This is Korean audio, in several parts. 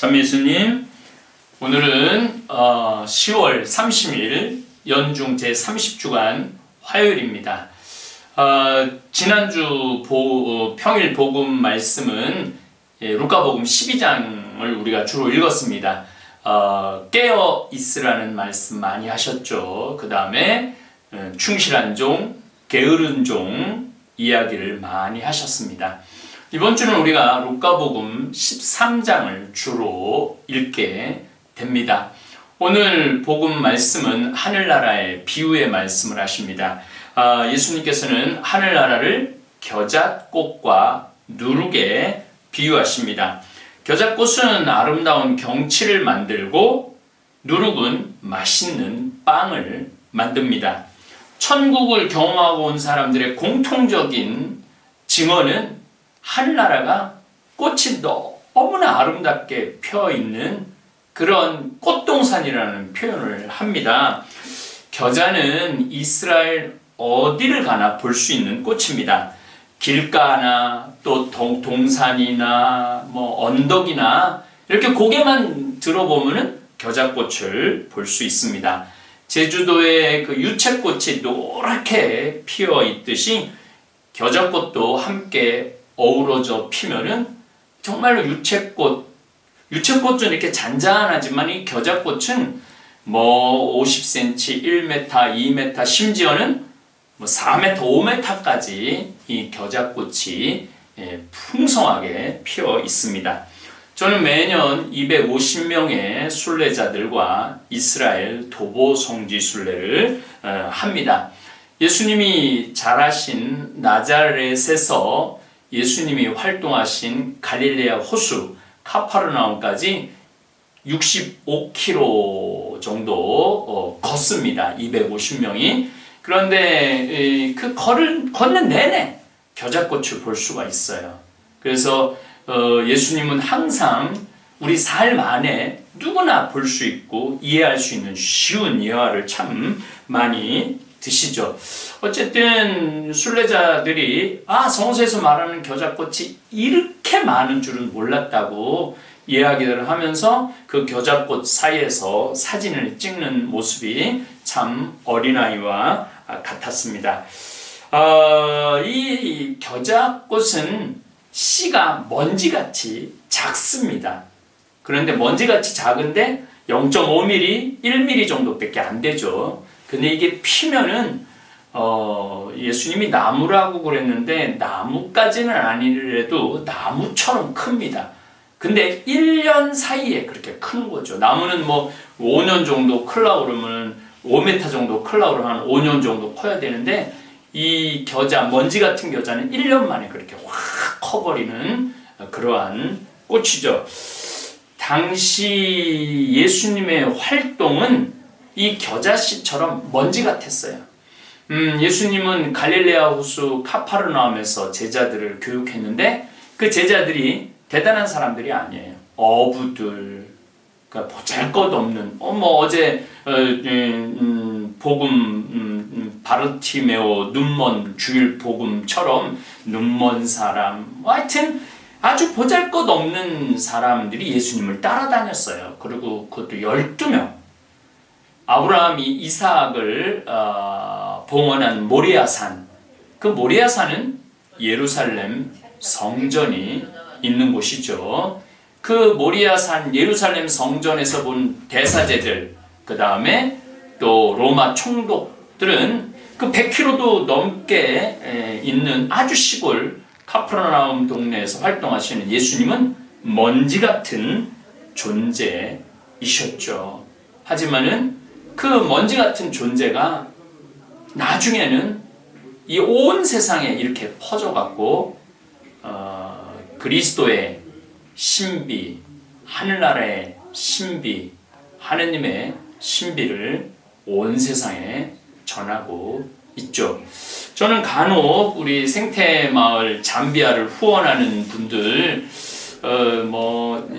참예수님, 오늘은 10월 30일 연중 제30주간 화요일입니다. 지난주 평일 복음 말씀은 루카복음 12장을 우리가 주로 읽었습니다. 깨어 있으라는 말씀 많이 하셨죠. 그 다음에 충실한 종, 게으른 종 이야기를 많이 하셨습니다. 이번 주는 우리가 루카복음 13장을 주로 읽게 됩니다. 오늘 복음 말씀은 하늘나라의 비유의 말씀을 하십니다. 예수님께서는 하늘나라를 겨잣꽃과 누룩에 비유하십니다. 겨잣꽃은 아름다운 경치를 만들고 누룩은 맛있는 빵을 만듭니다. 천국을 경험하고 온 사람들의 공통적인 증언은 하늘나라가 꽃이 너무나 아름답게 펴있는 그런 꽃동산이라는 표현을 합니다. 겨자는 이스라엘 어디를 가나 볼 수 있는 꽃입니다. 길가나 또 동산이나 언덕이나 이렇게 고개만 들어보면은 겨자꽃을 볼 수 있습니다. 제주도의 그 유채꽃이 노랗게 피어 있듯이 겨자꽃도 함께 어우러져 피면은 정말로 유채꽃은 이렇게 잔잔하지만 이 겨자꽃은 50cm, 1m, 2m, 심지어는 4m, 5m까지 이 겨자꽃이 풍성하게 피어 있습니다. 저는 매년 250명의 순례자들과 이스라엘 도보 성지 순례를 합니다. 예수님이 자라신 나자렛에서 예수님이 활동하신 갈릴레아 호수 카파르나움까지 65km 정도 걷습니다. 250명이. 그런데 그 걷는 내내 겨자꽃을 볼 수가 있어요. 그래서 예수님은 항상 우리 삶 안에 누구나 볼 수 있고 이해할 수 있는 쉬운 예화를 참 많이 드시죠. 어쨌든 순례자들이 성서에서 말하는 겨자꽃이 이렇게 많은 줄은 몰랐다고 이야기를 하면서 그 겨자꽃 사이에서 사진을 찍는 모습이 참 어린아이와 같았습니다. 이 겨자꽃은 씨가 먼지같이 작습니다. 그런데 먼지같이 작은데 0.5mm, 1mm 정도밖에 안 되죠. 근데 이게 피면은 예수님이 나무라고 그랬는데 나무까지는 아니래도 나무처럼 큽니다. 근데 1년 사이에 그렇게 크는 거죠. 나무는 5년 정도 크려고 그러면 5m 정도 크려고 그러면 한 5년 정도 커야 되는데 이 겨자, 먼지 같은 겨자는 1년 만에 그렇게 확 커버리는 그러한 꽃이죠. 당시 예수님의 활동은 이 겨자씨처럼 먼지 같았어요. 예수님은 갈릴레아 호수 카파르나움에서 제자들을 교육했는데 그 제자들이 대단한 사람들이 아니에요. 어부들, 그러니까 보잘것없는 어제 복음 바르티메오 눈먼 주일 복음처럼 눈먼 사람, 하여튼 아주 보잘것없는 사람들이 예수님을 따라다녔어요. 그리고 그것도 12명. 아브라함이 이삭을 봉헌한 모리아산, 그 모리아산은 예루살렘 성전이 있는 곳이죠. 그 모리아산 예루살렘 성전에서 본 대사제들, 그 다음에 또 로마 총독들은 그 100km도 넘게 있는 아주 시골 카퍼르나움 동네에서 활동하시는 예수님은 먼지 같은 존재이셨죠. 하지만은 그 먼지 같은 존재가 나중에는 이 온 세상에 이렇게 퍼져갖고 그리스도의 신비, 하늘나라의 신비, 하느님의 신비를 온 세상에 전하고 있죠. 저는 간혹 우리 생태마을 잠비아를 후원하는 분들,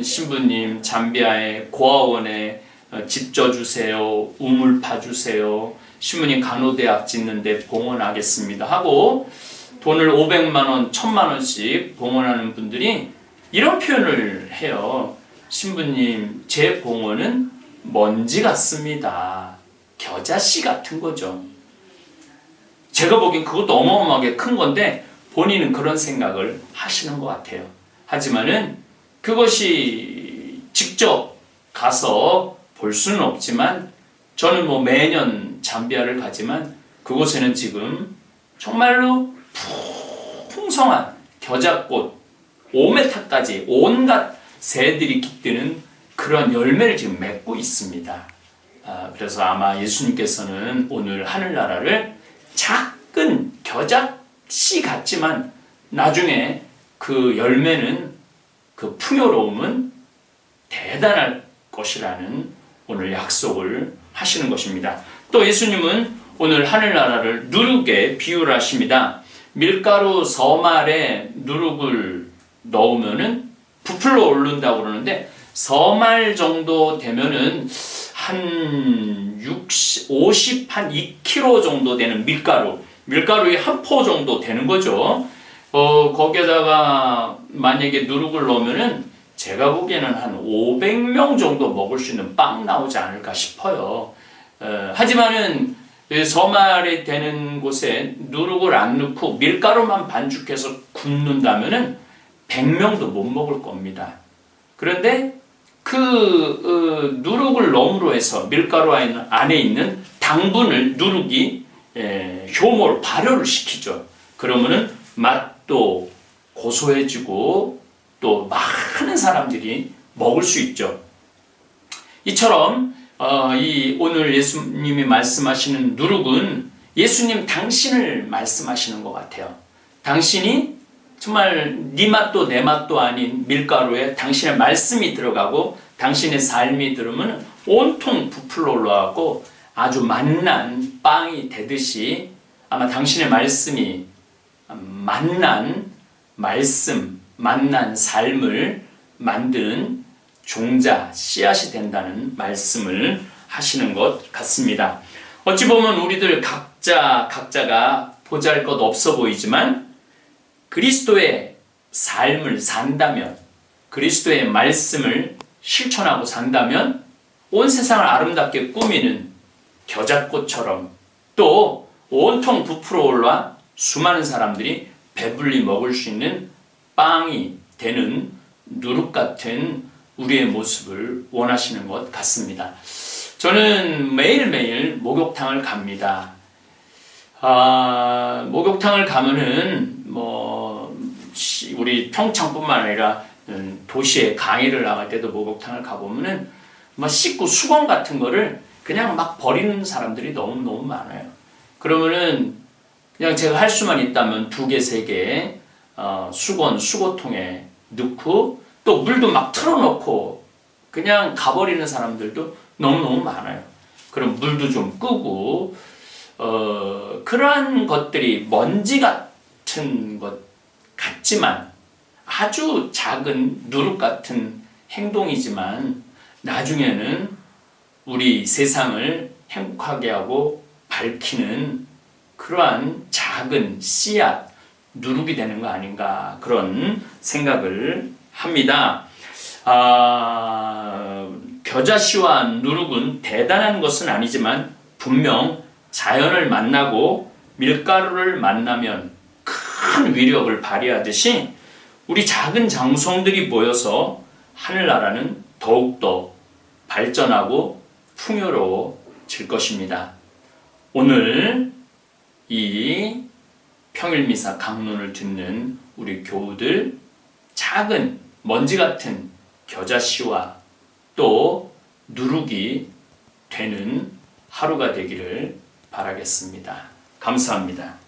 신부님 잠비아의 고아원에 집 져주세요, 우물 파주세요, 신부님 간호대학 짓는데 봉헌하겠습니다 하고 돈을 500만 원, 1000만 원씩 봉헌하는 분들이 이런 표현을 해요. 신부님, 제 봉헌은 먼지 같습니다. 겨자씨 같은 거죠. 제가 보기엔 그것도 어마어마하게 큰 건데 본인은 그런 생각을 하시는 것 같아요. 하지만은 그것이 직접 가서 볼 수는 없지만 저는 뭐 매년 잠비아를 가지만 그곳에는 지금 정말로 풍성한 겨자꽃 5m까지 온갖 새들이 깃드는 그런 열매를 지금 맺고 있습니다. 그래서 아마 예수님께서는 오늘 하늘나라를 작은 겨자씨 같지만 나중에 그 열매는 그 풍요로움은 대단할 것이라는 오늘 약속을 하시는 것입니다. 또 예수님은 오늘 하늘나라를 누룩에 비유를 하십니다. 밀가루 서말에 누룩을 넣으면은 부풀러 오른다고 그러는데 서말 정도 되면은 한 50, 한 2kg 정도 되는 밀가루의 한 포 정도 되는 거죠. 거기에다가 만약에 누룩을 넣으면은 제가 보기에는 한 500명 정도 먹을 수 있는 빵 나오지 않을까 싶어요. 하지만은 서말이 되는 곳에 누룩을 안 넣고 밀가루만 반죽해서 굽는다면은 100명도 못 먹을 겁니다. 그런데 그 누룩을 넣음으로 해서 밀가루 안에 있는 당분을 누룩이 효모를 발효를 시키죠. 그러면은 맛도 고소해지고 또 많은 사람들이 먹을 수 있죠. 이처럼 이 오늘 예수님이 말씀하시는 누룩은 예수님 당신을 말씀하시는 것 같아요. 당신이 정말 네 맛도 내 맛도 아닌 밀가루에 당신의 말씀이 들어가고 당신의 삶이 들으면 온통 부풀러 올라가고 아주 맛난 빵이 되듯이 아마 당신의 말씀이 맛난 말씀, 맛난 삶을 만드는 종자, 씨앗이 된다는 말씀을 하시는 것 같습니다. 어찌 보면 우리들 각자가 보잘것없어 보이지만 그리스도의 삶을 산다면, 그리스도의 말씀을 실천하고 산다면 온 세상을 아름답게 꾸미는 겨자꽃처럼 또 온통 부풀어 올라 수많은 사람들이 배불리 먹을 수 있는 빵이 되는 누룩 같은 우리의 모습을 원하시는 것 같습니다. 저는 매일매일 목욕탕을 갑니다. 목욕탕을 가면은 우리 평창뿐만 아니라 도시에 강의를 나갈 때도 목욕탕을 가보면은 씻고 수건 같은 거를 그냥 막 버리는 사람들이 너무 많아요. 그러면은 그냥 제가 할 수만 있다면 2개, 3개 수거통에 넣고 또 물도 막 틀어놓고 그냥 가버리는 사람들도 너무 많아요. 그럼 물도 좀 끄고 그러한 것들이 먼지 같은 것 같지만 아주 작은 누룩 같은 행동이지만 나중에는 우리 세상을 행복하게 하고 밝히는 그러한 작은 씨앗, 누룩이 되는 거 아닌가 그런 생각을 합니다. 겨자씨와 누룩은 대단한 것은 아니지만 분명 자연을 만나고 밀가루를 만나면 큰 위력을 발휘하듯이 우리 작은 장송들이 모여서 하늘나라는 더욱더 발전하고 풍요로워질 것입니다. 오늘 이 평일미사 강론을 듣는 우리 교우들 작은 먼지 같은 겨자씨와 또 누룩이 되는 하루가 되기를 바라겠습니다. 감사합니다.